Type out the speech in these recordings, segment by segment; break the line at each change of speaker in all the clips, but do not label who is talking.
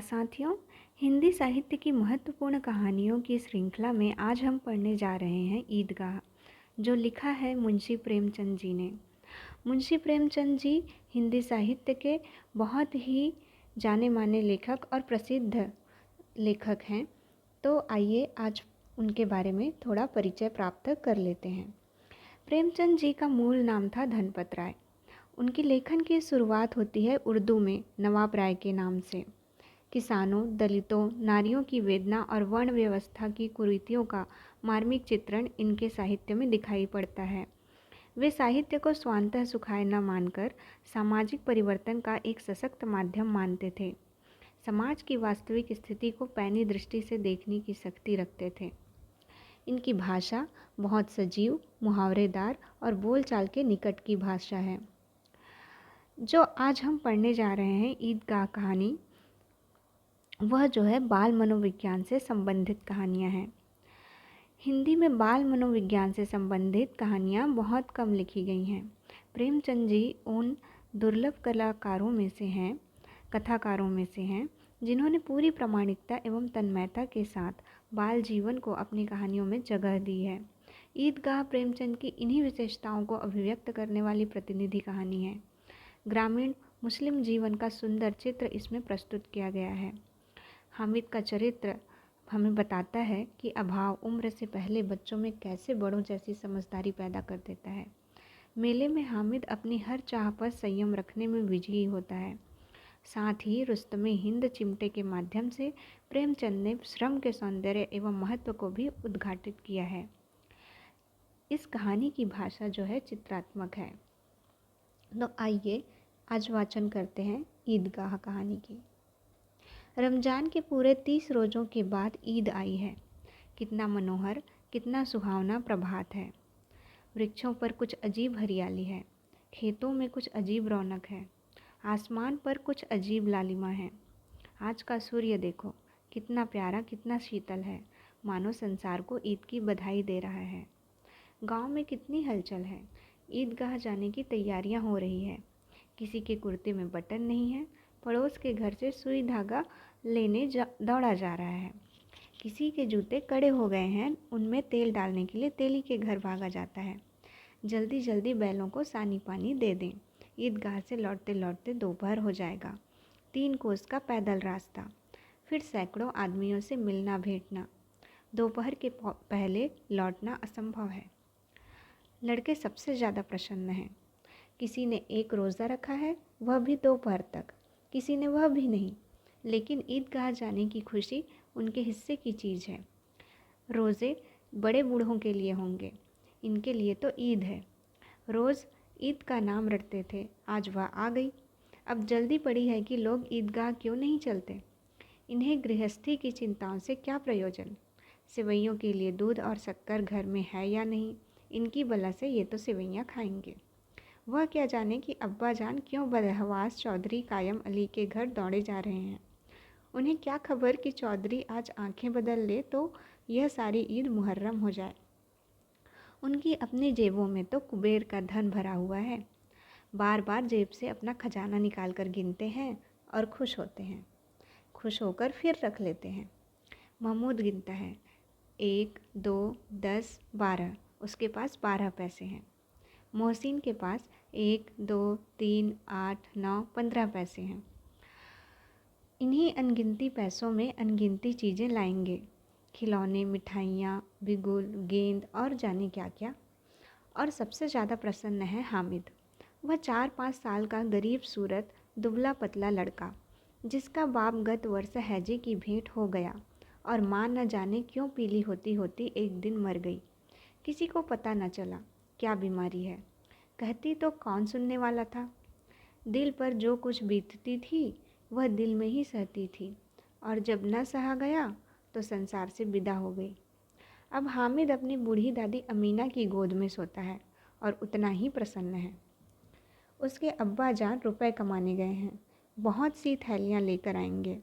साथियों, हिंदी साहित्य की महत्वपूर्ण कहानियों की श्रृंखला में आज हम पढ़ने जा रहे हैं ईदगाह, जो लिखा है मुंशी प्रेमचंद जी ने। मुंशी प्रेमचंद जी हिंदी साहित्य के बहुत ही जाने माने लेखक और प्रसिद्ध लेखक हैं। तो आइए आज उनके बारे में थोड़ा परिचय प्राप्त कर लेते हैं। प्रेमचंद जी का मूल नाम था धनपत राय। उनकी लेखन की शुरुआत होती है उर्दू में नवाब राय के नाम से। किसानों, दलितों, नारियों की वेदना और वर्ण व्यवस्था की कुरीतियों का मार्मिक चित्रण इनके साहित्य में दिखाई पड़ता है। वे साहित्य को स्वांतः सुखाय न मानकर सामाजिक परिवर्तन का एक सशक्त माध्यम मानते थे। समाज की वास्तविक स्थिति को पैनी दृष्टि से देखने की शक्ति रखते थे। इनकी भाषा बहुत सजीव, मुहावरेदार और बोलचाल के निकट की भाषा है। जो आज हम पढ़ने जा रहे हैं ईदगाह कहानी, वह जो है बाल मनोविज्ञान से संबंधित कहानियाँ हैं। हिंदी में बाल मनोविज्ञान से संबंधित कहानियाँ बहुत कम लिखी गई हैं। प्रेमचंद जी उन दुर्लभ कथाकारों में से हैं जिन्होंने पूरी प्रामाणिकता एवं तन्मयता के साथ बाल जीवन को अपनी कहानियों में जगह दी है। ईदगाह प्रेमचंद की इन्हीं विशेषताओं को अभिव्यक्त करने वाली प्रतिनिधि कहानी है। ग्रामीण मुस्लिम जीवन का सुंदर चित्र इसमें प्रस्तुत किया गया है। हामिद का चरित्र हमें बताता है कि अभाव उम्र से पहले बच्चों में कैसे बड़ों जैसी समझदारी पैदा कर देता है। मेले में हामिद अपनी हर चाह पर संयम रखने में विजयी होता है। साथ ही रुस्तमे हिंद चिमटे के माध्यम से प्रेमचंद ने श्रम के सौंदर्य एवं महत्व को भी उद्घाटित किया है। इस कहानी की भाषा जो है चित्रात्मक है। तो आइए आज वाचन करते हैं ईदगाह कहानी की। रमज़ान के पूरे 30 रोज़ों के बाद ईद आई है। कितना मनोहर, कितना सुहावना प्रभात है। वृक्षों पर कुछ अजीब हरियाली है, खेतों में कुछ अजीब रौनक है, आसमान पर कुछ अजीब लालिमा है। आज का सूर्य देखो, कितना प्यारा, कितना शीतल है, मानो संसार को ईद की बधाई दे रहा है। गांव में कितनी हलचल है। ईदगाह जाने की तैयारियां हो रही है। किसी के कुर्ते में बटन नहीं है, पड़ोस के घर से सुई धागा लेने दौड़ा जा रहा है। किसी के जूते कड़े हो गए हैं, उनमें तेल डालने के लिए तेली के घर भागा जाता है। जल्दी जल्दी बैलों को सानी पानी दे दें। ईदगाह से लौटते लौटते दोपहर हो जाएगा। 3 कोस का पैदल रास्ता, फिर सैकड़ों आदमियों से मिलना भेंटना। दोपहर के पहले लौटना असंभव है। लड़के सबसे ज़्यादा प्रसन्न हैं। किसी ने एक रोज़ा रखा है, वह भी दोपहर तक। किसी ने वह भी नहीं, लेकिन ईदगाह जाने की खुशी उनके हिस्से की चीज़ है। रोज़े बड़े बूढ़ों के लिए होंगे, इनके लिए तो ईद है। रोज़ ईद का नाम रटते थे, आज वह आ गई। अब जल्दी पड़ी है कि लोग ईदगाह क्यों नहीं चलते। इन्हें गृहस्थी की चिंताओं से क्या प्रयोजन। सेवइयों के लिए दूध और शक्कर घर में है या नहीं, इनकी बला से ये तो सेवइयाँ खाएंगे। वह क्या जाने कि अब्बा जान क्यों बदहवास चौधरी कायम अली के घर दौड़े जा रहे हैं। उन्हें क्या खबर कि चौधरी आज आंखें बदल ले तो यह सारी ईद मुहर्रम हो जाए। उनकी अपनी जेबों में तो कुबेर का धन भरा हुआ है। बार बार जेब से अपना खजाना निकाल कर गिनते हैं और खुश होते हैं। खुश होकर फिर रख लेते हैं। महमूद गिनता है, 1, 2, 10, 12। उसके पास 12 पैसे हैं। मोहसिन के पास 1, 2, 3, 8, 9, 15 पैसे हैं। इन्हीं अनगिनती पैसों में अनगिनती चीज़ें लाएंगे। खिलौने, मिठाइयाँ, बिगुल, गेंद और जाने क्या क्या। और सबसे ज़्यादा प्रसन्न है हामिद। वह 4-5 साल का गरीब सूरत दुबला पतला लड़का, जिसका बाप गत वर्ष हैजे की भेंट हो गया और माँ न जाने क्यों पीली होती होती एक दिन मर गई। किसी को पता न चला क्या बीमारी है। कहती तो कौन सुनने वाला था। दिल पर जो कुछ बीतती थी वह दिल में ही सहती थी, और जब न सहा गया तो संसार से विदा हो गई। अब हामिद अपनी बूढ़ी दादी अमीना की गोद में सोता है और उतना ही प्रसन्न है। उसके अब्बा जान रुपए कमाने गए हैं, बहुत सी थैलियाँ लेकर आएंगे।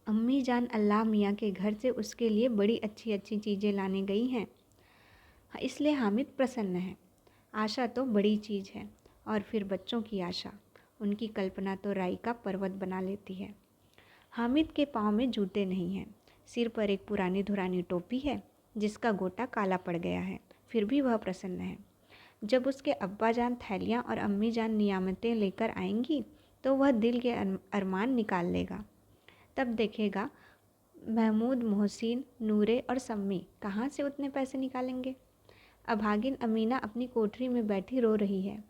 अम्मी जान अल्लाह मियाँ के घर से उसके लिए बड़ी अच्छी अच्छी चीज़ें लाने गई हैं, इसलिए हामिद प्रसन्न है। आशा तो बड़ी चीज़ है, और फिर बच्चों की आशा, उनकी कल्पना तो राई का पर्वत बना लेती है। हामिद के पाँव में जूते नहीं हैं, सिर पर एक पुरानी धुरानी टोपी है जिसका गोटा काला पड़ गया है, फिर भी वह प्रसन्न है। जब उसके अब्बा जान थैलियाँ और अम्मी जान नियामतें लेकर आएंगी तो वह दिल के अरमान निकाल लेगा। तब देखेगा महमूद, मोहसिन, नूरे और सम्मी कहाँ से उतने पैसे निकालेंगे। अभागिन अमीना अपनी कोठरी में बैठी रो रही है।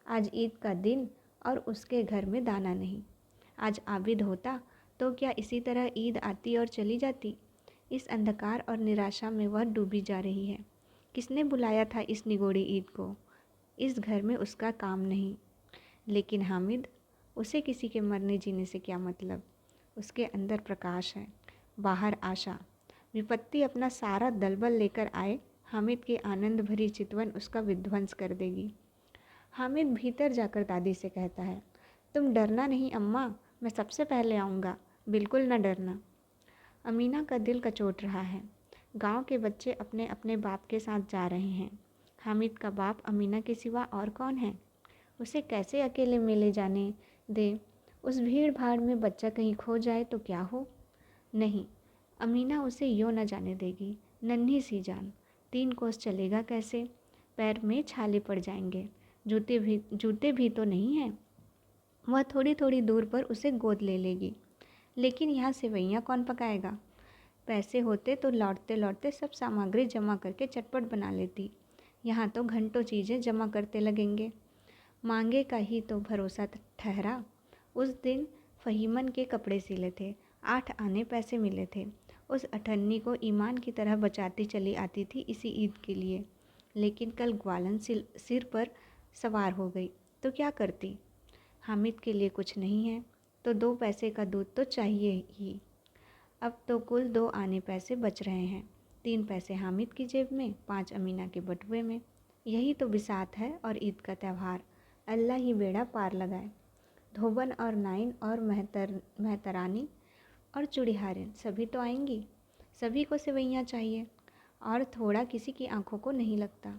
आज ईद का दिन और उसके घर में दाना नहीं। आज आबिद होता तो क्या इसी तरह ईद आती और चली जाती। इस अंधकार और निराशा में वह डूबी जा रही है। किसने बुलाया था इस निगोड़ी ईद को। इस घर में उसका काम नहीं। लेकिन हामिद, उसे किसी के मरने जीने से क्या मतलब। उसके अंदर प्रकाश है, बाहर आशा। विपत्ति अपना सारा दलबल लेकर आए, हामिद की आनंद भरी चितवन उसका विध्वंस कर देगी। हामिद भीतर जाकर दादी से कहता है, तुम डरना नहीं अम्मा, मैं सबसे पहले आऊँगा, बिल्कुल न डरना। अमीना का दिल कचोट रहा है। गांव के बच्चे अपने अपने बाप के साथ जा रहे हैं। हामिद का बाप अमीना के सिवा और कौन है। उसे कैसे अकेले मेले जाने दे। उस भीड़ भाड़ में बच्चा कहीं खो जाए तो क्या हो। नहीं, अमीना उसे यूँ न जाने देगी। नन्ही सी जान, 3 कोस चलेगा कैसे। पैर में छाले पड़ जाएंगे। जूते भी तो नहीं हैं। वह थोड़ी थोड़ी दूर पर उसे गोद ले लेगी। लेकिन यहाँ सेवइयाँ कौन पकाएगा। पैसे होते तो लौटते लौटते सब सामग्री जमा करके चटपट बना लेती। यहाँ तो घंटों चीज़ें जमा करते लगेंगे। मांगे का ही तो भरोसा ठहरा। उस दिन फ़हीमन के कपड़े सिले थे, 8 आने पैसे मिले थे। उस अठन्नी को ईमान की तरह बचाती चली आती थी इसी ईद के लिए। लेकिन कल ग्वालन सिर पर सवार हो गई तो क्या करती। हामिद के लिए कुछ नहीं है तो 2 पैसे का दूध तो चाहिए ही। अब तो कुल 2 आने पैसे बच रहे हैं। 3 पैसे हामिद की जेब में, 5 अमीना के बटुए में। यही तो बिसात है और ईद का त्यौहार। अल्लाह ही बेड़ा पार लगाए। धोबन और नाइन और मेहतरानी और चूड़ीहारिन सभी तो आएंगी। सभी को सेवइयाँ चाहिए और थोड़ा किसी की आंखों को नहीं लगता।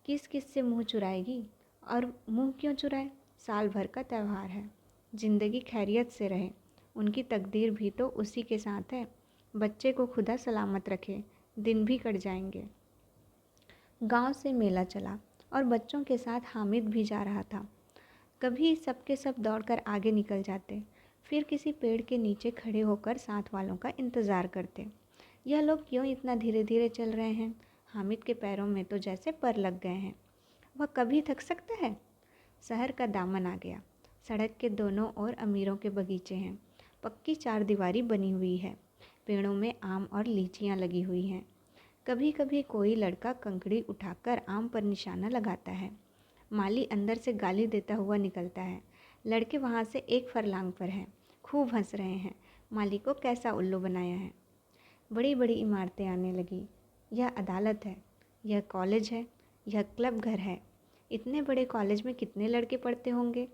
किस किस से मुंह चुराएगी। और मुंह क्यों चुराए। साल भर का त्यौहार है। ज़िंदगी खैरियत से रहे। उनकी तकदीर भी तो उसी के साथ है। बच्चे को खुदा सलामत रखे, दिन भी कट जाएंगे। गांव से मेला चला और बच्चों के साथ हामिद भी जा रहा था। कभी सबके सब दौड़कर आगे निकल जाते, फिर किसी पेड़ के नीचे खड़े होकर साथ वालों का इंतज़ार करते। यह लोग क्यों इतना धीरे धीरे चल रहे हैं। हामिद के पैरों में तो जैसे पर लग गए हैं। वह कभी थक सकता है। शहर का दामन आ गया। सड़क के दोनों ओर अमीरों के बगीचे हैं। पक्की 4 दीवारी बनी हुई है। पेड़ों में आम और लीचियाँ लगी हुई हैं। कभी कभी कोई लड़का कंकड़ी उठाकर आम पर निशाना लगाता है। माली अंदर से गाली देता हुआ निकलता है। लड़के वहाँ से 1 फरलांग पर हैं, खूब हंस रहे हैं। माली को कैसा उल्लू बनाया है। बड़ी बड़ी इमारतें आने लगी। यह अदालत है, यह कॉलेज है, यह क्लब घर है। इतने बड़े कॉलेज में कितने लड़के पढ़ते होंगे।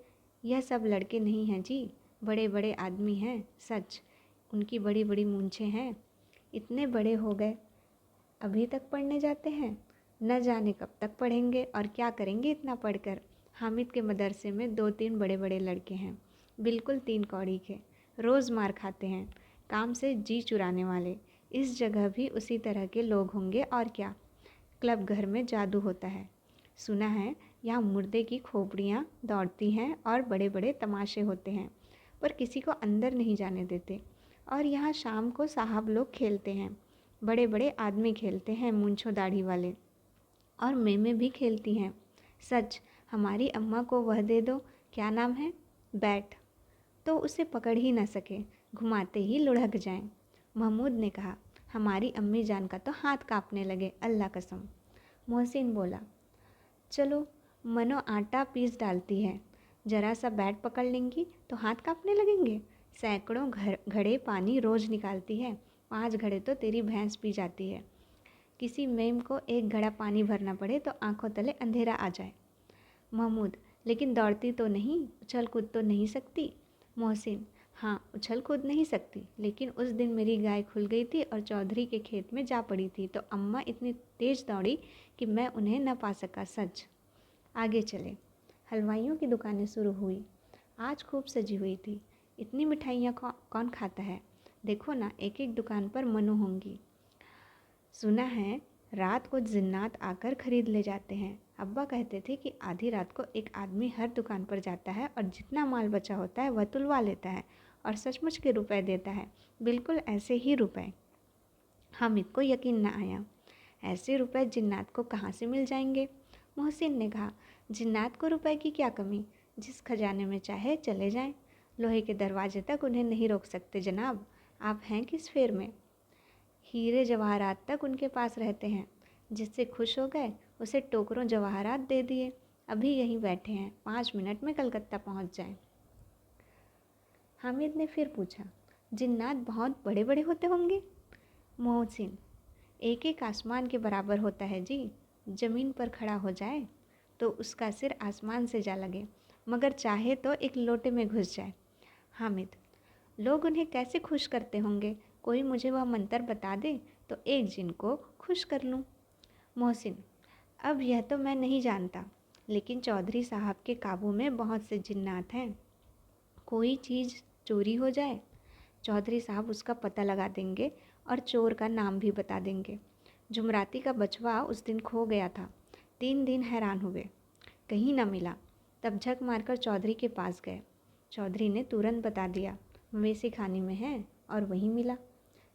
यह सब लड़के नहीं हैं जी, बड़े बड़े आदमी हैं। सच, उनकी बड़ी बड़ी मूंछें हैं। इतने बड़े हो गए, अभी तक पढ़ने जाते हैं। न जाने कब तक पढ़ेंगे और क्या करेंगे इतना पढ़कर। हामिद के मदरसे में 2-3 बड़े बड़े लड़के हैं, बिल्कुल 3 कौड़ी के। रोज़ मार खाते हैं, काम से जी चुराने वाले। इस जगह भी उसी तरह के लोग होंगे और क्या। क्लब घर में जादू होता है। सुना है यहाँ मुर्दे की खोपड़ियाँ दौड़ती हैं और बड़े बड़े तमाशे होते हैं, पर किसी को अंदर नहीं जाने देते। और यहाँ शाम को साहब लोग खेलते हैं। बड़े बड़े आदमी खेलते हैं, मूंछों दाढ़ी वाले। और मेमे भी खेलती हैं। सच, हमारी अम्मा को वह दे दो, क्या नाम है, बैट, तो उसे पकड़ ही न सके, घुमाते ही लुढ़क जाएं। महमूद ने कहा, हमारी अम्मी जान का तो हाथ कांपने लगे, अल्लाह कसम। मोहसिन बोला, चलो, मनो आटा पीस डालती है, जरा सा बैट पकड़ लेंगी तो हाथ कांपने लगेंगे। सैकड़ों घड़े पानी रोज़ निकालती है, 5 घड़े तो तेरी भैंस पी जाती है। किसी मेम को 1 घड़ा पानी भरना पड़े तो आंखों तले अंधेरा आ जाए। महमूद, लेकिन दौड़ती तो नहीं, उछल कूद तो नहीं सकती। मोहसिन, हाँ, उछल कूद नहीं सकती, लेकिन उस दिन मेरी गाय खुल गई थी और चौधरी के खेत में जा पड़ी थी तो अम्मा इतनी तेज़ दौड़ी कि मैं उन्हें न पा सका। सच। आगे चले। हलवाइयों की दुकानें शुरू हुई। आज खूब सजी हुई थी। इतनी मिठाइयाँ कौन खाता है? देखो ना, एक एक दुकान पर मनु होंगी। सुना है रात को जिन्नात आकर खरीद ले जाते हैं। अब्बा कहते थे कि आधी रात को एक आदमी हर दुकान पर जाता है और जितना माल बचा होता है वह तुलवा लेता है और सचमुच के रुपए देता है। बिल्कुल ऐसे ही रुपए। हामिद को यकीन न आया। ऐसे रुपए जिन्नात को कहाँ से मिल जाएंगे? मोहसिन ने कहा, जिन्नात को रुपए की क्या कमी, जिस खजाने में चाहे चले जाएं। लोहे के दरवाजे तक उन्हें नहीं रोक सकते जनाब। आप हैं किस फेर में? हीरे जवाहरात तक उनके पास रहते हैं। जिससे खुश हो गए उसे टोकरों जवाहरात दे दिए। अभी यहीं बैठे हैं, 5 मिनट में कलकत्ता पहुंच जाएं। हामिद ने फिर पूछा, जिन्नात बहुत बड़े बड़े होते होंगे? मोहसिन, एक एक आसमान के बराबर होता है जी। ज़मीन पर खड़ा हो जाए तो उसका सिर आसमान से जा लगे, मगर चाहे तो एक लोटे में घुस जाए। हामिद, लोग उन्हें कैसे खुश करते होंगे? कोई मुझे वह मंत्र बता दे तो एक जिन को खुश कर लूँ। मोहसिन, अब यह तो मैं नहीं जानता, लेकिन चौधरी साहब के काबू में बहुत से जिन्नात हैं। कोई चीज़ चोरी हो जाए, चौधरी साहब उसका पता लगा देंगे और चोर का नाम भी बता देंगे। जुमराती का बछवा उस दिन खो गया था। 3 दिन हैरान हुए, कहीं ना मिला। तब झक मारकर चौधरी के पास गए। चौधरी ने तुरंत बता दिया, मवेशी खाने में है, और वहीं मिला।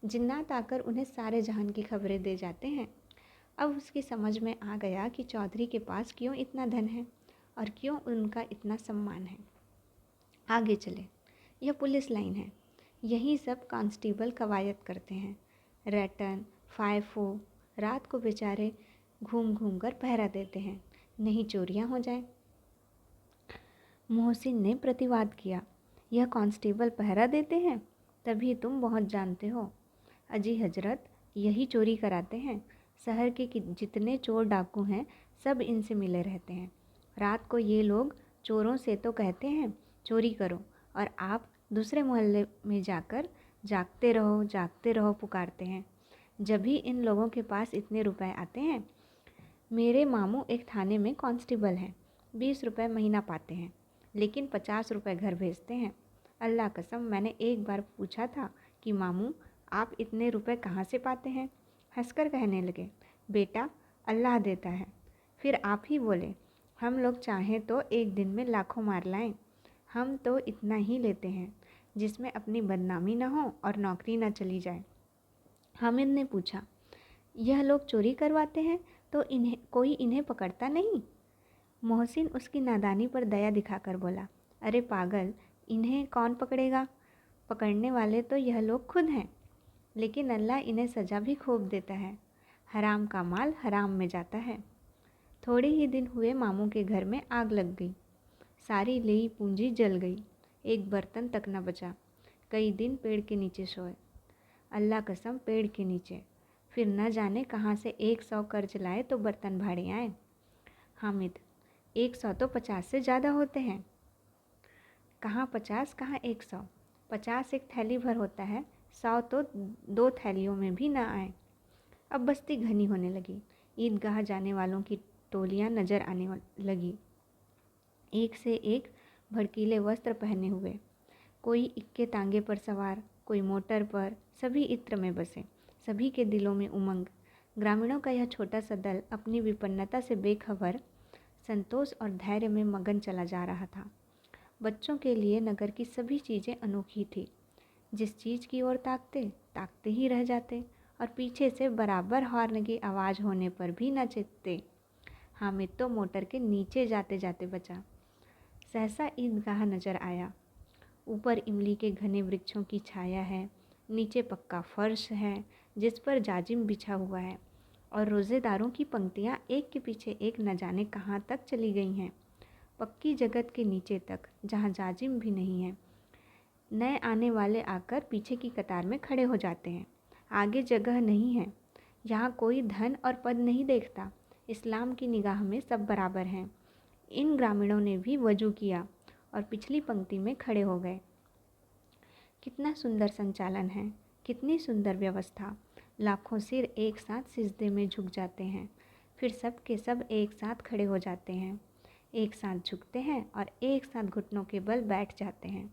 जिन्नात आकर उन्हें सारे जहान की खबरें दे जाते हैं। अब उसकी समझ में आ गया कि चौधरी के पास क्यों इतना धन है और क्यों उनका इतना सम्मान है। आगे चले, यह पुलिस लाइन है। यहीं सब कांस्टेबल कवायद करते हैं। रैटन, फायफो रात को बेचारे घूम घूम कर पहरा देते हैं, नहीं चोरियां हो जाए। मोहसिन ने प्रतिवाद किया, यह कांस्टेबल पहरा देते हैं, तभी तुम बहुत जानते हो। अजी हजरत, यही चोरी कराते हैं। शहर के जितने चोर डाकू हैं सब इनसे मिले रहते हैं। रात को ये लोग चोरों से तो कहते हैं चोरी करो, और आप दूसरे मोहल्ले में जाकर जागते रहो पुकारते हैं। जब भी इन लोगों के पास इतने रुपए आते हैं। मेरे मामू एक थाने में कांस्टेबल हैं, 20 रुपये महीना पाते हैं, लेकिन 50 रुपये घर भेजते हैं। अल्लाह कसम, मैंने एक बार पूछा था कि मामू आप इतने रुपए कहाँ से पाते हैं? हंसकर कहने लगे, बेटा अल्लाह देता है। फिर आप ही बोले, हम लोग चाहें तो एक दिन में लाखों मार लाएं। हम तो इतना ही लेते हैं जिसमें अपनी बदनामी ना हो और नौकरी ना चली जाए। हामिद ने पूछा, यह लोग चोरी करवाते हैं तो इन्हें पकड़ता नहीं? मोहसिन उसकी नादानी पर दया दिखाकर बोला, अरे पागल, इन्हें कौन पकड़ेगा? पकड़ने वाले तो यह लोग खुद हैं, लेकिन अल्लाह इन्हें सज़ा भी खूब देता है। हराम का माल हराम में जाता है। थोड़े ही दिन हुए मामू के घर में आग लग गई। सारी ली पूंजी जल गई, एक बर्तन तक न बचा। कई दिन पेड़ के नीचे सोए, अल्लाह कसम पेड़ के नीचे। फिर न जाने कहाँ से 100 कर्ज लाए तो बर्तन भाड़े आए। हामिद, 100 तो 50 से ज़्यादा होते हैं। कहाँ 50 कहाँ 100। 50 एक थैली भर होता है, 100 तो 2 थैलियों में भी ना आए। अब बस्ती घनी होने लगी। ईदगाह जाने वालों की टोलियाँ नज़र आने लगी, एक से एक भड़कीले वस्त्र पहने हुए। कोई इक्के तांगे पर सवार, कोई मोटर पर, सभी इत्र में बसे, सभी के दिलों में उमंग। ग्रामीणों का यह छोटा सा दल अपनी विपन्नता से बेखबर संतोष और धैर्य में मगन चला जा रहा था। बच्चों के लिए नगर की सभी चीज़ें अनोखी थी। जिस चीज़ की ओर ताकते ताकते ही रह जाते, और पीछे से बराबर हॉर्न की आवाज़ होने पर भी न चेतते। हामिद तो मोटर के नीचे जाते जाते बचा। सहसा ईदगाह नज़र आया। ऊपर इमली के घने वृक्षों की छाया है, नीचे पक्का फर्श है जिस पर जाजिम बिछा हुआ है, और रोज़ेदारों की पंक्तियाँ एक के पीछे एक न जाने कहाँ तक चली गई हैं, पक्की जगत के नीचे तक, जहाँ जाजिम भी नहीं है। नए आने वाले आकर पीछे की कतार में खड़े हो जाते हैं। आगे जगह नहीं है। यहाँ कोई धन और पद नहीं देखता। इस्लाम की निगाह में सब बराबर हैं। इन ग्रामीणों ने भी वजू किया और पिछली पंक्ति में खड़े हो गए। कितना सुंदर संचालन है, कितनी सुंदर व्यवस्था। लाखों सिर एक साथ सिजदे में झुक जाते हैं, फिर सब के सब एक साथ खड़े हो जाते हैं, एक साथ झुकते हैं और एक साथ घुटनों के बल बैठ जाते हैं।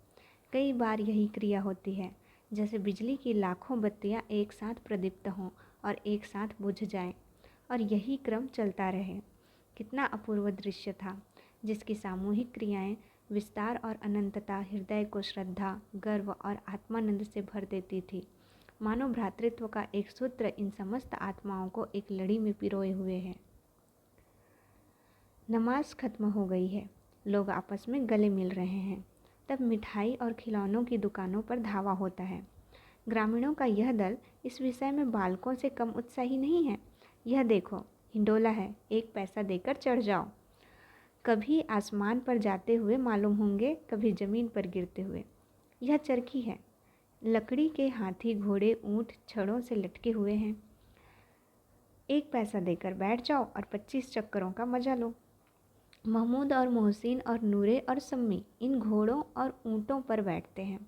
कई बार यही क्रिया होती है, जैसे बिजली की लाखों बत्तियां एक साथ प्रदीप्त हों और एक साथ बुझ जाएं, और यही क्रम चलता रहे। कितना अपूर्व दृश्य था, जिसकी सामूहिक क्रियाएं विस्तार और अनंतता हृदय को श्रद्धा, गर्व और आत्मानंद से भर देती थी। मानो भ्रातृत्व का एक सूत्र इन समस्त आत्माओं को एक लड़ी में पिरोए हुए है। नमाज खत्म हो गई है, लोग आपस में गले मिल रहे हैं। तब मिठाई और खिलौनों की दुकानों पर धावा होता है। ग्रामीणों का यह दल इस विषय में बालकों से कम उत्साही नहीं है। यह देखो, हिंडोला है, 1 पैसा देकर चढ़ जाओ। कभी आसमान पर जाते हुए मालूम होंगे, कभी ज़मीन पर गिरते हुए। यह चरखी है, लकड़ी के हाथी, घोड़े, ऊँट छड़ों से लटके हुए हैं। 1 पैसा देकर बैठ जाओ और 25 चक्करों का मजा लो। महमूद और मोहसिन और नूरे और सम्मी इन घोड़ों और ऊँटों पर बैठते हैं।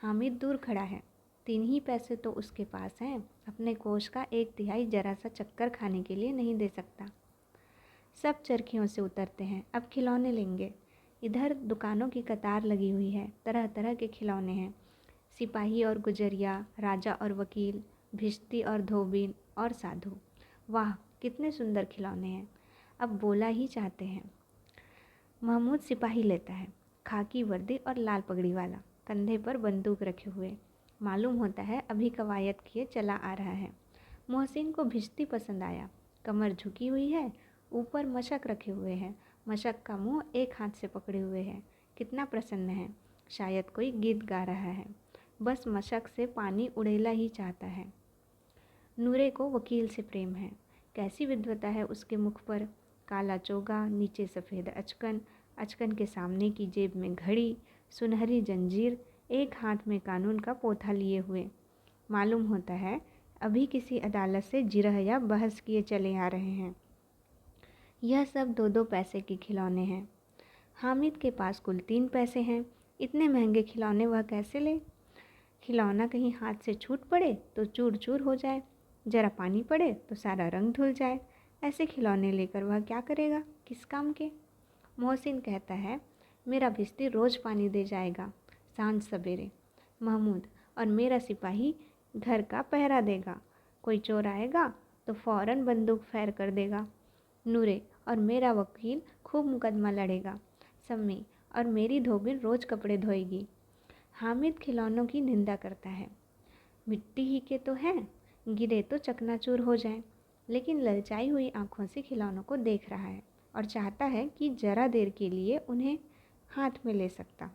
हामिद दूर खड़ा है, 3 ही पैसे तो उसके पास हैं, अपने कोष का 1/3 जरा सा चक्कर खाने के लिए नहीं दे सकता। सब चरखियों से उतरते हैं, अब खिलौने लेंगे। इधर दुकानों की कतार लगी हुई है, तरह तरह के खिलौने हैं। सिपाही और गुजरिया, राजा और वकील, भिश्ती और धोबिन और साधु। वाह, कितने सुंदर खिलौने हैं, अब बोला ही चाहते हैं। महमूद सिपाही लेता है, खाकी वर्दी और लाल पगड़ी वाला, कंधे पर बंदूक रखे हुए। मालूम होता है अभी कवायद किए चला आ रहा है। मोहसिन को भिश्ती पसंद आया, कमर झुकी हुई है, ऊपर मशक रखे हुए हैं, मशक का मुंह एक हाथ से पकड़े हुए है। कितना प्रसन्न है, शायद कोई गीत गा रहा है, बस मशक से पानी उड़ेला ही चाहता है। नूरे को वकील से प्रेम है, कैसी विद्वता है उसके मुख पर। काला चोगा, नीचे सफ़ेद अचकन, अचकन के सामने की जेब में घड़ी, सुनहरी जंजीर, एक हाथ में कानून का पोथा लिए हुए। मालूम होता है अभी किसी अदालत से जिरह या बहस किए चले आ रहे हैं। यह सब 2-2 पैसे के खिलौने हैं। हामिद के पास कुल 3 पैसे हैं। इतने महंगे खिलौने वह कैसे ले? खिलौना कहीं हाथ से छूट पड़े तो चूर चूर हो जाए, जरा पानी पड़े तो सारा रंग धुल जाए। ऐसे खिलौने लेकर वह क्या करेगा, किस काम के? मोहसिन कहता है, मेरा भिश्ती रोज़ पानी दे जाएगा, सांझ सवेरे। महमूद, और मेरा सिपाही घर का पहरा देगा, कोई चोर आएगा तो फ़ौरन बंदूक फैर कर देगा। नूरे, और मेरा वकील खूब मुकदमा लड़ेगा। सम्मी, और मेरी धोबिन रोज़ कपड़े धोएगी। हामिद खिलौनों की निंदा करता है, मिट्टी ही के तो हैं, गिरे तो चकनाचूर हो जाएं। लेकिन ललचाई हुई आंखों से खिलौनों को देख रहा है और चाहता है कि जरा देर के लिए उन्हें हाथ में ले सकता।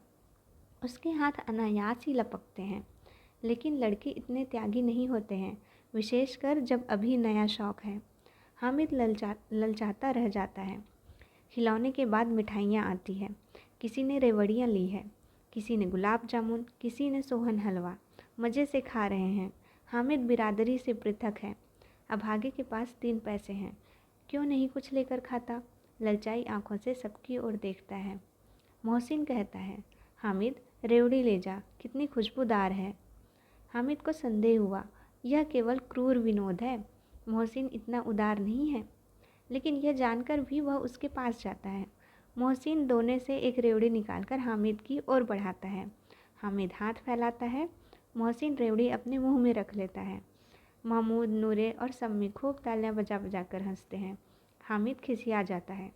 उसके हाथ अनायास ही लपकते हैं। लेकिन लड़के इतने त्यागी नहीं होते हैं, विशेषकर जब अभी नया शौक़ है। हामिद ललचाता रह जाता है। खिलौने के बाद मिठाइयाँ आती हैं। किसी ने रेवड़ियाँ ली है, किसी ने गुलाब जामुन, किसी ने सोहन हलवा। मज़े से खा रहे हैं। हामिद बिरादरी से पृथक है। अभागे के पास 3 पैसे हैं, क्यों नहीं कुछ लेकर खाता? ललचाई आंखों से सबकी ओर देखता है। मोहसिन कहता है, हामिद रेवड़ी ले जा, कितनी खुशबूदार है। हामिद को संदेह हुआ, यह केवल क्रूर विनोद है, मोहसिन इतना उदार नहीं है। लेकिन यह जानकर भी वह उसके पास जाता है। मोहसिन दोने से एक रेवड़ी निकालकर हामिद की ओर बढ़ाता है। हामिद हाथ फैलाता है, मोहसिन रेवड़ी अपने मुंह में रख लेता है। महमूद, नूरे और सम्मी खूब तालियां बजा बजा कर हंसते हैं। हामिद खिसिया जाता है।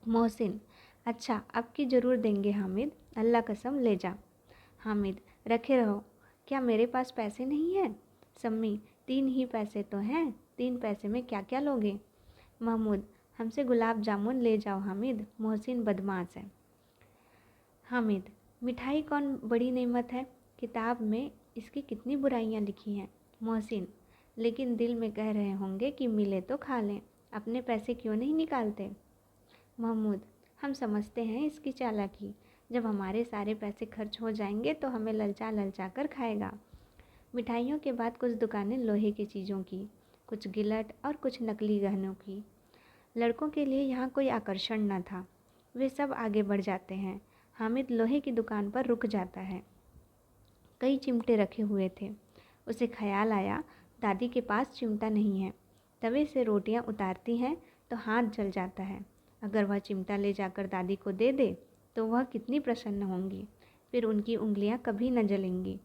मोहसिन, अच्छा अब की ज़रूर देंगे हामिद, अल्लाह कसम ले जा। हामिद, रखे रहो, क्या मेरे पास पैसे नहीं हैं? सम्मी, 3 ही पैसे तो हैं, 3 पैसे में क्या क्या लोगे? महमूद, हमसे गुलाब जामुन ले जाओ हामिद, मोहसिन बदमाश है। हामिद, मिठाई कौन बड़ी नेमत है, किताब में इसकी कितनी बुराइयां लिखी हैं। मोहसिन, लेकिन दिल में कह रहे होंगे कि मिले तो खा लें, अपने पैसे क्यों नहीं निकालते? महमूद, हम समझते हैं इसकी चालाकी, जब हमारे सारे पैसे खर्च हो जाएंगे तो हमें ललचा ललचा कर खाएगा। मिठाइयों के बाद कुछ दुकानें लोहे की चीज़ों की, कुछ गिलट और कुछ नकली गहनों की। लड़कों के लिए यहाँ कोई आकर्षण न था, वे सब आगे बढ़ जाते हैं। हामिद लोहे की दुकान पर रुक जाता है। कई चिमटे रखे हुए थे। उसे ख्याल आया, दादी के पास चिमटा नहीं है। तवे से रोटियां उतारती हैं तो हाथ जल जाता है। अगर वह चिमटा ले जाकर दादी को दे दे तो वह कितनी प्रसन्न होंगी। फिर उनकी उंगलियां कभी न जलेंगी।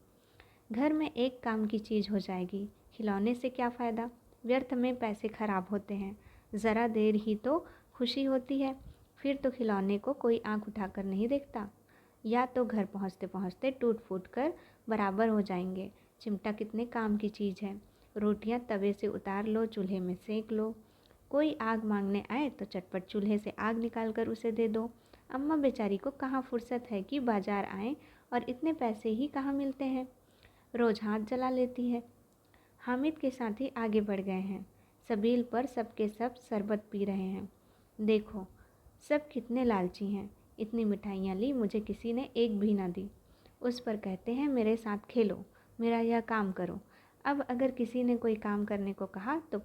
घर में एक काम की चीज़ हो जाएगी। खिलौने से क्या फ़ायदा, व्यर्थ में पैसे खराब होते हैं। ज़रा देर ही तो खुशी होती है, फिर तो खिलौने को कोई आंख उठाकर नहीं देखता, या तो घर पहुंचते पहुंचते टूट फूट कर बराबर हो जाएंगे। चिमटा कितने काम की चीज़ है। रोटियां तवे से उतार लो, चूल्हे में सेक लो। कोई आग मांगने आए तो चटपट चूल्हे से आग निकाल कर उसे दे दो। अम्मा बेचारी को कहाँ फुर्सत है कि बाजार आएं, और इतने पैसे ही कहाँ मिलते हैं। रोज़ हाथ जला लेती है। हामिद के साथी आगे बढ़ गए हैं। सबील पर सबके सब शरबत पी रहे हैं। देखो सब कितने लालची हैं। इतनी मिठाइयाँ ली, मुझे किसी ने एक भी ना दी। उस पर कहते हैं मेरे साथ खेलो, मेरा यह काम करो। अब अगर किसी ने कोई काम करने को कहा तो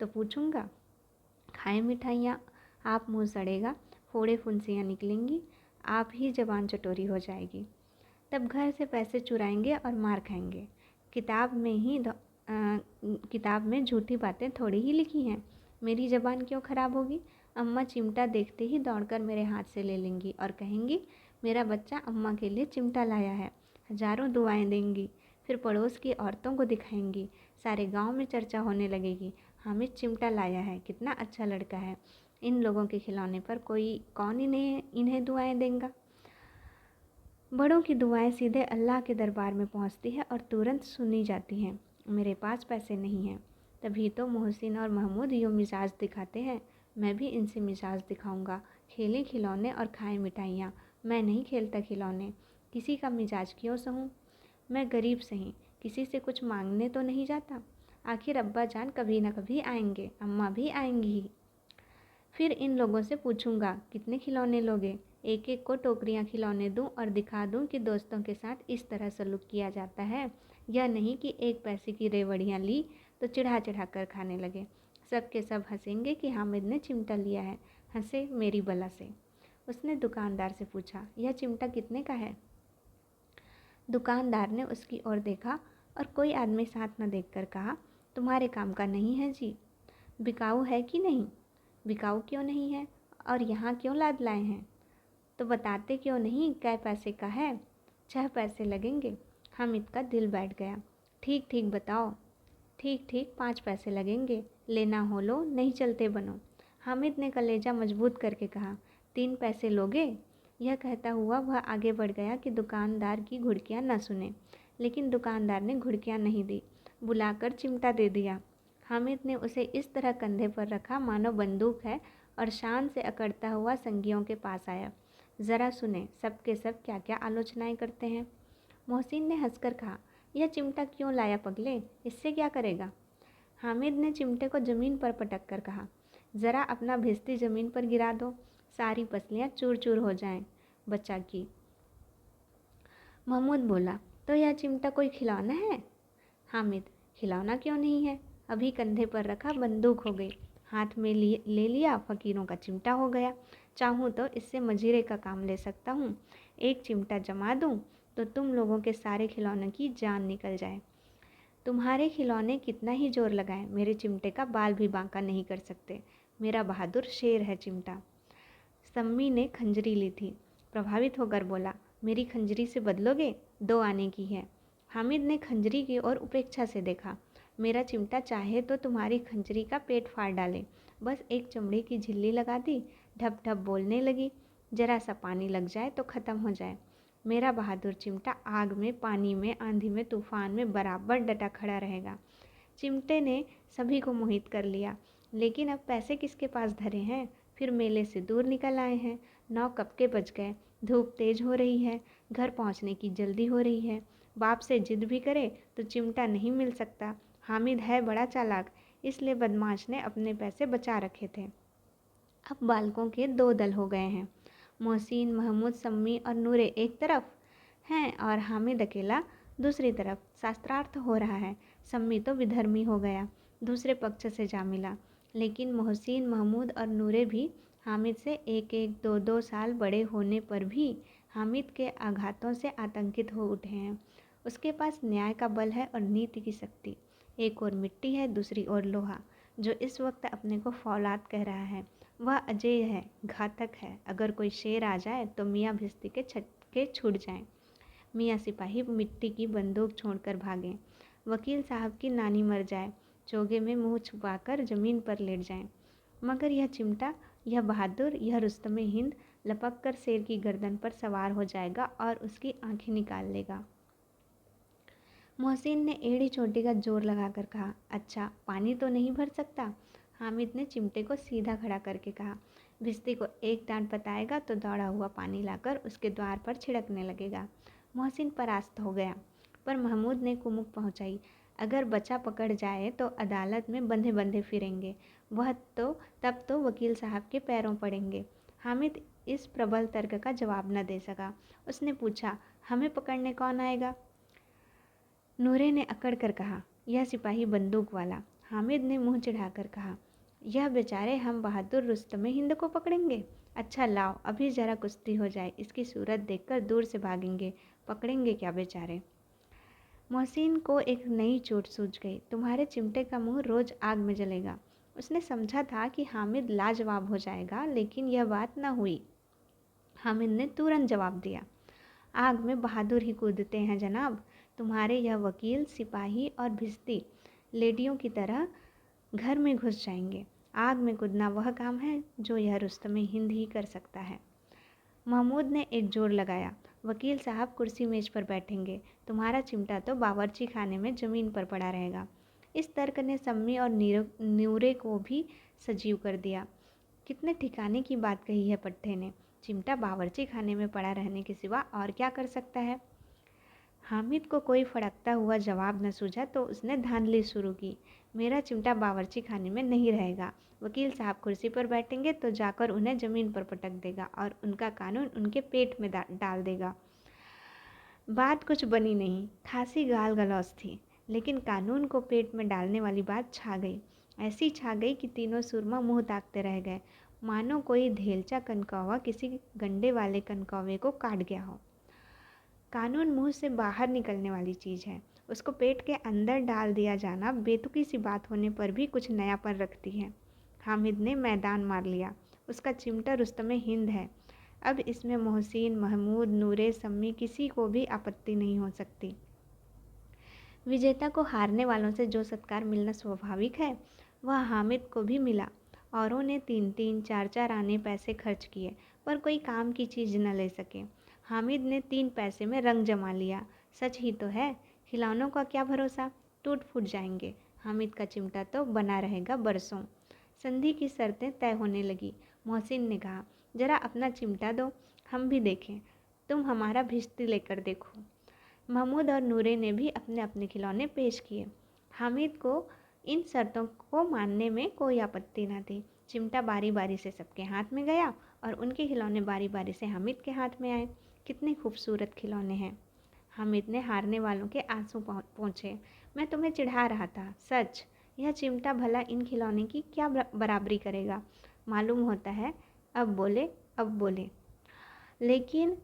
पूछूंगा, खाएं मिठाइयाँ, आप मुँह सड़ेगा, फोड़े फुंसियाँ निकलेंगी, आप ही जबान चटोरी हो जाएगी। तब घर से पैसे चुराएंगे और मार खाएंगे। किताब में झूठी बातें थोड़ी ही लिखी हैं। मेरी ज़बान क्यों ख़राब होगी। अम्मा चिमटा देखते ही दौड़कर मेरे हाथ से ले लेंगी और कहेंगी मेरा बच्चा अम्मा के लिए चिमटा लाया है। हजारों दुआएं देंगी। फिर पड़ोस की औरतों को दिखाएंगी। सारे गांव में चर्चा होने लगेगी, हामिद चिमटा लाया है, कितना अच्छा लड़का है। इन लोगों के खिलौने पर कौन इन्हें दुआएं देगा। बड़ों की दुआएं सीधे अल्लाह के दरबार में पहुंचती है और तुरंत सुनी जाती हैं। मेरे पास पैसे नहीं हैं। तभी तो मोहसिन और महमूद यूँ मिजाज दिखाते हैं। मैं भी इनसे मिजाज दिखाऊंगा। खेलें खिलौने और खाएं मिठाइयाँ। मैं नहीं खेलता खिलौने, किसी का मिजाज क्यों सहूँ। मैं गरीब सही, किसी से कुछ मांगने तो नहीं जाता। आखिर अब्बा जान कभी न कभी आएंगे, अम्मा भी आएंगी ही। फिर इन लोगों से पूछूंगा कितने खिलौने लोगे। एक एक को टोकरियां खिलौने दूं और दिखा दूं कि दोस्तों के साथ इस तरह सलूक किया जाता है। यह नहीं कि एक पैसे की रेवड़ियाँ ली तो चिढ़ा चिढ़ा कर खाने लगे। सब के सब हंसेंगे कि हामिद ने चिमटा लिया है। हंसे मेरी बला से। उसने दुकानदार से पूछा, यह चिमटा कितने का है। दुकानदार ने उसकी ओर देखा और कोई आदमी साथ न देखकर कहा, तुम्हारे काम का नहीं है जी। बिकाऊ है कि नहीं। बिकाऊ क्यों नहीं है, और यहाँ क्यों लाद लाए हैं। तो बताते क्यों नहीं कै पैसे का है। 6 पैसे लगेंगे। हामिद का दिल बैठ गया। ठीक ठीक बताओ। ठीक ठीक 5 पैसे लगेंगे। लेना हो लो, नहीं चलते बनो। हामिद ने कलेजा मजबूत करके कहा, 3 पैसे लोगे। यह कहता हुआ वह आगे बढ़ गया कि दुकानदार की घुड़कियाँ न सुने। लेकिन दुकानदार ने घुड़कियाँ नहीं दी, बुलाकर चिमटा दे दिया। हामिद ने उसे इस तरह कंधे पर रखा मानो बंदूक है, और शान से अकड़ता हुआ संगियों के पास आया। ज़रा सुने सब के सब क्या क्या आलोचनाएं करते हैं। मोहसिन ने हंसकर कहा, यह चिमटा क्यों लाया पगले, इससे क्या करेगा। हामिद ने चिमटे को ज़मीन पर पटक कर कहा, ज़रा अपना भिस्ती ज़मीन पर गिरा दो, सारी पसलियाँ चूर चूर हो जाएं। बच्चा की। महमूद बोला, तो यह चिमटा कोई खिलौना है। हामिद, खिलौना क्यों नहीं है, अभी कंधे पर रखा बंदूक हो गई, हाथ में ले लिया फ़कीरों का चिमटा हो गया। चाहूँ तो इससे मजीरे का काम ले सकता हूँ। एक चिमटा जमा दूँ तो तुम लोगों के सारे खिलौनों की जान निकल जाए। तुम्हारे खिलौने कितना ही जोर लगाएं, मेरे चिमटे का बाल भी बांका नहीं कर सकते। मेरा बहादुर शेर है चिमटा। सम्मी ने खंजरी ली थी। प्रभावित होकर बोला, मेरी खंजरी से बदलोगे, 2 आने की है। हामिद ने खंजरी की ओर उपेक्षा से देखा। मेरा चिमटा चाहे तो तुम्हारी खंजरी का पेट फाड़ डाले। बस एक चमड़े की झिल्ली लगा दी, ढप ढप बोलने लगी। जरा सा पानी लग जाए तो ख़त्म हो जाए। मेरा बहादुर चिमटा आग में, पानी में, आंधी में, तूफान में बराबर डटा खड़ा रहेगा। चिमटे ने सभी को मोहित कर लिया। लेकिन अब पैसे किसके पास धरे हैं। फिर मेले से दूर निकल आए हैं। 9 कब के बज गए। धूप तेज हो रही है, घर पहुंचने की जल्दी हो रही है। बाप से जिद भी करे तो चिमटा नहीं मिल सकता। हामिद है बड़ा चालाक, इसलिए बदमाश ने अपने पैसे बचा रखे थे। अब बालकों के 2 दल हो गए हैं। मोहसिन, महमूद, सम्मी और नूरे एक तरफ हैं और हामिद अकेला दूसरी तरफ। शास्त्रार्थ हो रहा है। सम्मी तो विधर्मी हो गया, दूसरे पक्ष से जा मिला। लेकिन मोहसिन, महमूद और नूरे भी हामिद से 1-1, 2-2 साल बड़े होने पर भी हामिद के आघातों से आतंकित हो उठे हैं। उसके पास न्याय का बल है और नीति की शक्ति। एक ओर मिट्टी है, दूसरी ओर लोहा, जो इस वक्त अपने को फौलाद कह रहा है। वह अजेय है, घातक है। अगर कोई शेर आ जाए तो मियाँ भिस्ती के के छूट जाएं। मियाँ सिपाही मिट्टी की बंदूक छोड़कर भागें। वकील साहब की नानी मर जाए, चोगे में मुंह छुपाकर ज़मीन पर लेट जाएं। मगर यह चिमटा, यह बहादुर, यह रुस्तमे हिंद लपक कर शेर की गर्दन पर सवार हो जाएगा और उसकी आंखें निकाल लेगा। मोहसिन ने एड़ी चोटी का जोर लगाकर कहा, अच्छा पानी तो नहीं भर सकता? हामिद ने चिमटे को सीधा खड़ा करके कहा, भिश्ती को एक डांट बताएगा तो दौड़ा हुआ पानी लाकर उसके द्वार पर छिड़कने लगेगा। मोहसिन परास्त हो गया, पर महमूद ने कुमुक पहुंचाई, अगर बचा पकड़ जाए तो अदालत में बंधे बंधे फिरेंगे, वह तो तब तो वकील साहब के पैरों पड़ेंगे। हामिद इस प्रबल तर्क का जवाब न दे सका। उसने पूछा, हमें पकड़ने कौन आएगा? नूरे ने अकड़ कर कहा, यह सिपाही बंदूक वाला। हामिद ने मुंह चिढ़ाकर कहा, यह बेचारे हम बहादुर रुस्तमे हिंद को पकड़ेंगे? अच्छा लाओ, अभी जरा कुश्ती हो जाए, इसकी सूरत देखकर दूर से भागेंगे, पकड़ेंगे क्या बेचारे। मोहसिन को एक नई चोट सूझ गई, तुम्हारे चिमटे का मुंह रोज आग में जलेगा। उसने समझा था कि हामिद लाजवाब हो जाएगा, लेकिन यह बात न हुई। हामिद ने तुरंत जवाब दिया, आग में बहादुर ही कूदते हैं जनाब। तुम्हारे यह वकील, सिपाही और भिश्ती लेडियों की तरह घर में घुस जाएंगे। आग में कूदना वह काम है जो यह रुस्तमे हिंद ही कर सकता है। महमूद ने एक जोर लगाया, वकील साहब कुर्सी मेज पर बैठेंगे, तुम्हारा चिमटा तो बावर्ची खाने में ज़मीन पर पड़ा रहेगा। इस तर्क ने सम्मी और नूरे को भी सजीव कर दिया। कितने ठिकाने की बात कही है पट्टे ने, चिमटा बावर्ची खाने में पड़ा रहने के सिवा और क्या कर सकता है। हामिद को कोई फड़कता हुआ जवाब न सूझा तो उसने धांधली शुरू की, मेरा चिमटा बावर्ची खाने में नहीं रहेगा। वकील साहब कुर्सी पर बैठेंगे तो जाकर उन्हें ज़मीन पर पटक देगा और उनका कानून उनके पेट में डाल देगा। बात कुछ बनी नहीं, खासी गाल गलौज थी, लेकिन कानून को पेट में डालने वाली बात छा गई। ऐसी छा गई कि तीनों सुरमा मुंह ताकते रह गए, मानो कोई धेलचा कनकौवा किसी गंडे वाले कनकौवे को काट गया हो। कानून मुंह से बाहर निकलने वाली चीज़ है, उसको पेट के अंदर डाल दिया जाना बेतुकी सी बात होने पर भी कुछ नयापन रखती है। हामिद ने मैदान मार लिया, उसका चिमटा रुस्तमे हिंद है। अब इसमें मोहसिन, महमूद, नूरे, सम्मी किसी को भी आपत्ति नहीं हो सकती। विजेता को हारने वालों से जो सत्कार मिलना स्वाभाविक है, वह हामिद को भी मिला। औरों ने 3-3, 4-4 आने पैसे खर्च किए, पर कोई काम की चीज़ न ले सके। हामिद ने 3 पैसे में रंग जमा लिया। सच ही तो है, खिलौनों का क्या भरोसा, टूट फूट जाएंगे। हामिद का चिमटा तो बना रहेगा बरसों। संधि की शर्तें तय होने लगी। मोहसिन ने कहा, जरा अपना चिमटा दो, हम भी देखें। तुम हमारा भिश्ती लेकर देखो। महमूद और नूरे ने भी अपने अपने खिलौने पेश किए। हामिद को इन शर्तों को मानने में कोई आपत्ति न थी। चिमटा बारी बारी से सबके हाथ में गया और उनके खिलौने बारी बारी से हामिद के हाथ में आए। कितने खूबसूरत खिलौने हैं। हामिद ने हारने वालों के आंसू पोंछे। मैं तुम्हें चिढ़ा रहा था, सच। यह चिमटा भला इन खिलौने की क्या बराबरी करेगा। मालूम होता है, अब बोले अब बोले। लेकिन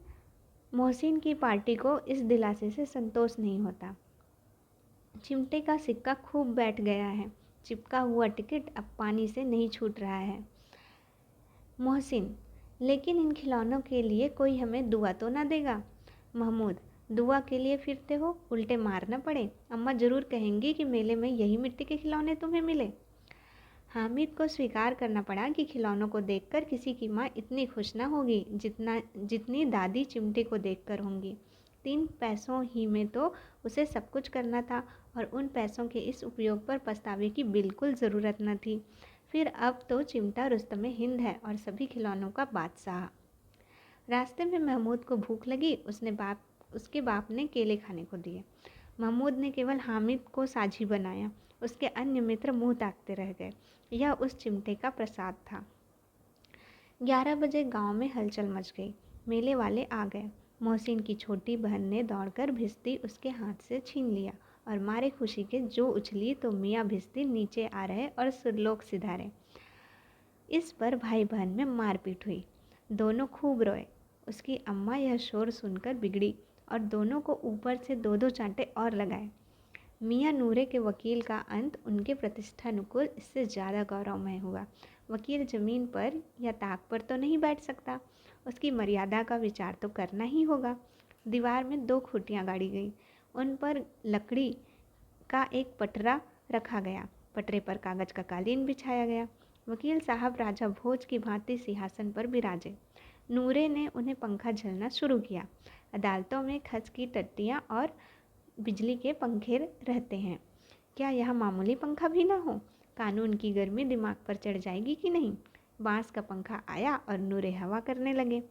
मोहसिन की पार्टी को इस दिलासे से संतोष नहीं होता। चिमटे का सिक्का खूब बैठ गया है, चिपका हुआ टिकट अब पानी से नहीं छूट रहा है। मोहसिन, लेकिन इन खिलौनों के लिए कोई हमें दुआ तो ना देगा। महमूद, दुआ के लिए फिरते हो, उल्टे मार न पड़े, अम्मा ज़रूर कहेंगी कि मेले में यही मिट्टी के खिलौने तुम्हें मिले। हामिद को स्वीकार करना पड़ा कि खिलौनों को देखकर किसी की माँ इतनी खुश ना होगी जितनी दादी चिमटे को देखकर होंगी। 3 पैसों ही में तो उसे सब कुछ करना था और उन पैसों के इस उपयोग पर पछतावे की बिल्कुल ज़रूरत न थी। फिर अब तो चिमटा रुस्तमे हिंद है और सभी खिलौनों का बादशाह। रास्ते में महमूद को भूख लगी, उसके बाप ने केले खाने को दिए। महमूद ने केवल हामिद को साझी बनाया, उसके अन्य मित्र मुंह ताकते रह गए। यह उस चिमटे का प्रसाद था। 11 बजे गांव में हलचल मच गई। मेले वाले आ गए। मोहसिन की छोटी बहन ने दौड़कर भिश्ती उसके हाथ से छीन लिया और मारे खुशी के जो उछली तो मियाँ भिश्ती नीचे आ रहे और सुरलोक सिधारे। इस पर भाई बहन में मारपीट हुई। दोनों खूब रोए। उसकी अम्मा यह शोर सुनकर बिगड़ी और दोनों को ऊपर से 2-2 चांटे और लगाए। मियाँ नूरे के वकील का अंत उनके प्रतिष्ठानुकूल इससे ज़्यादा गौरवमय हुआ। वकील ज़मीन पर या ताक पर तो नहीं बैठ सकता, उसकी मर्यादा का विचार तो करना ही होगा। दीवार में 2 खूंटियाँ गाड़ी गई, उन पर लकड़ी का एक पटरा रखा गया, पटरे पर कागज का कालीन बिछाया गया। वकील साहब राजा भोज की भांति सिंहासन पर बिराजे। नूरे ने उन्हें पंखा झलना शुरू किया। अदालतों में खच की टट्टियाँ और बिजली के पंखे रहते हैं, क्या यह मामूली पंखा भी ना हो? कानून की गर्मी दिमाग पर चढ़ जाएगी कि नहीं? बांस का पंखा आया और नूरे हवा करने लगे।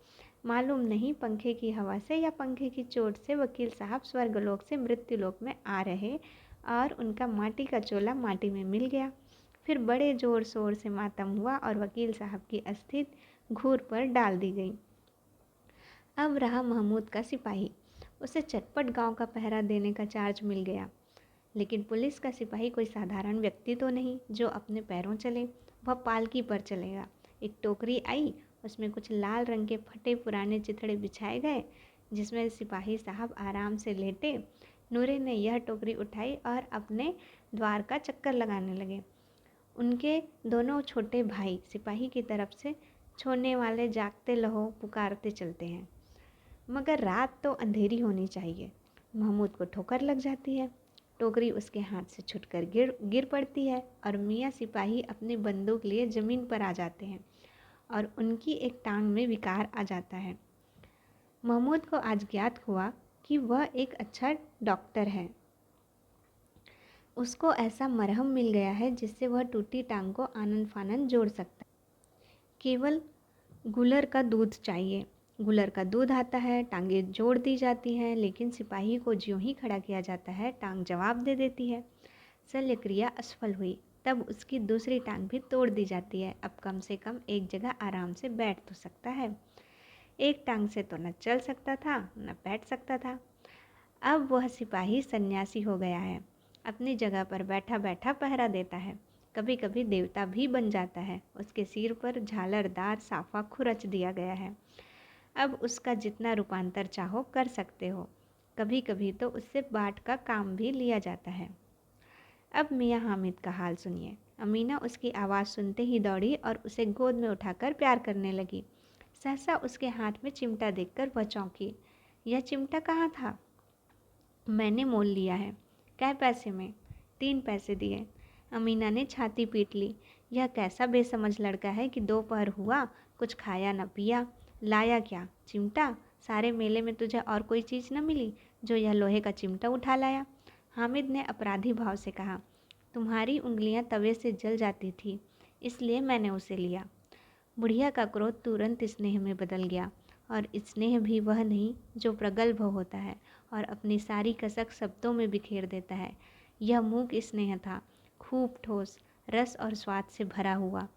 मालूम नहीं पंखे की हवा से या पंखे की चोट से वकील साहब स्वर्गलोक से मृत्युलोक में आ रहे और उनका माटी का चोला माटी में मिल गया। फिर बड़े जोर शोर से मातम हुआ और वकील साहब की अस्थि घूर पर डाल दी गई। अब रहा महमूद का सिपाही, उसे चटपट गांव का पहरा देने का चार्ज मिल गया। लेकिन पुलिस का सिपाही कोई साधारण व्यक्ति तो नहीं जो अपने पैरों चले, वह पालकी पर चलेगा। एक टोकरी आई, उसमें कुछ लाल रंग के फटे पुराने चिथड़े बिछाए गए, जिसमें सिपाही साहब आराम से लेटे। नूरे ने यह टोकरी उठाई और अपने द्वार का चक्कर लगाने लगे। उनके दोनों छोटे भाई सिपाही की तरफ से छोड़ने वाले जागते लहो पुकारते चलते हैं, मगर रात तो अंधेरी होनी चाहिए। महमूद को ठोकर लग जाती है, टोकरी उसके हाथ से छुटकर गिर पड़ती है और मियाँ सिपाही अपनी बंदूक लिए ज़मीन पर आ जाते हैं और उनकी एक टांग में विकार आ जाता है। महमूद को आज ज्ञात हुआ कि वह एक अच्छा डॉक्टर है। उसको ऐसा मरहम मिल गया है जिससे वह टूटी टांग को आनन फानन जोड़ सकता है। केवल गुलर का दूध चाहिए। गुलर का दूध आता है, टांगें जोड़ दी जाती हैं, लेकिन सिपाही को ज्यों ही खड़ा किया जाता है टांग जवाब दे देती है। शल्य क्रिया असफल हुई, तब उसकी दूसरी टांग भी तोड़ दी जाती है। अब कम से कम एक जगह आराम से बैठ तो सकता है। एक टांग से तो न चल सकता था न बैठ सकता था। अब वह सिपाही सन्यासी हो गया है, अपनी जगह पर बैठा बैठा पहरा देता है। कभी कभी देवता भी बन जाता है। उसके सिर पर झालरदार साफा खुरच दिया गया है। अब उसका जितना रूपांतर चाहो कर सकते हो। कभी कभी तो उससे बाट का काम भी लिया जाता है। अब मियाँ हामिद का हाल सुनिए। अमीना उसकी आवाज़ सुनते ही दौड़ी और उसे गोद में उठाकर प्यार करने लगी। सहसा उसके हाथ में चिमटा देखकर वह चौंकी। यह चिमटा कहाँ था? मैंने मोल लिया है। कै पैसे में? 3 पैसे दिए। अमीना ने छाती पीट ली। यह कैसा बेसमझ लड़का है कि दोपहर हुआ, कुछ खाया न पिया, लाया क्या? चिमटा? सारे मेले में तुझे और कोई चीज़ न मिली जो यह लोहे का चिमटा उठा लाया? हामिद ने अपराधी भाव से कहा, तुम्हारी उंगलियां तवे से जल जाती थी, इसलिए मैंने उसे लिया। बुढ़िया का क्रोध तुरंत स्नेह में बदल गया, और स्नेह भी वह नहीं जो प्रगल्भ होता है और अपनी सारी कसक शब्दों में बिखेर देता है। यह मूक स्नेह था, खूब ठोस, रस और स्वाद से भरा हुआ।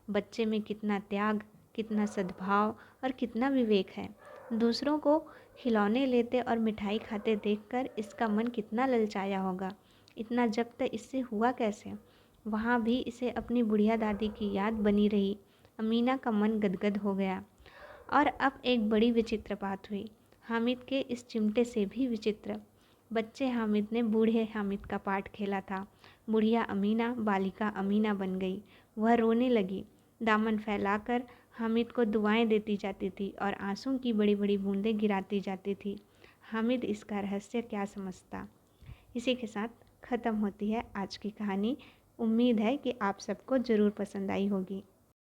बच्चे में कितना त्याग, कितना सद्भाव और कितना विवेक है। दूसरों को खिलौने लेते और मिठाई खाते देखकर इसका मन कितना ललचाया होगा। इतना जब्त इससे हुआ कैसे? वहाँ भी इसे अपनी बुढ़िया दादी की याद बनी रही। अमीना का मन गदगद हो गया। और अब एक बड़ी विचित्र बात हुई, हामिद के इस चिमटे से भी विचित्र। बच्चे हामिद ने बूढ़े हामिद का पाठ खेला था। बुढ़िया अमीना बालिका अमीना बन गई। वह रोने लगी, दामन फैलाकर हामिद को दुआएं देती जाती थी और आंसू की बड़ी बड़ी बूंदें गिराती जाती थी। हामिद इसका रहस्य क्या समझता। इसी के साथ ख़त्म होती है आज की कहानी। उम्मीद है कि आप सबको ज़रूर पसंद आई होगी।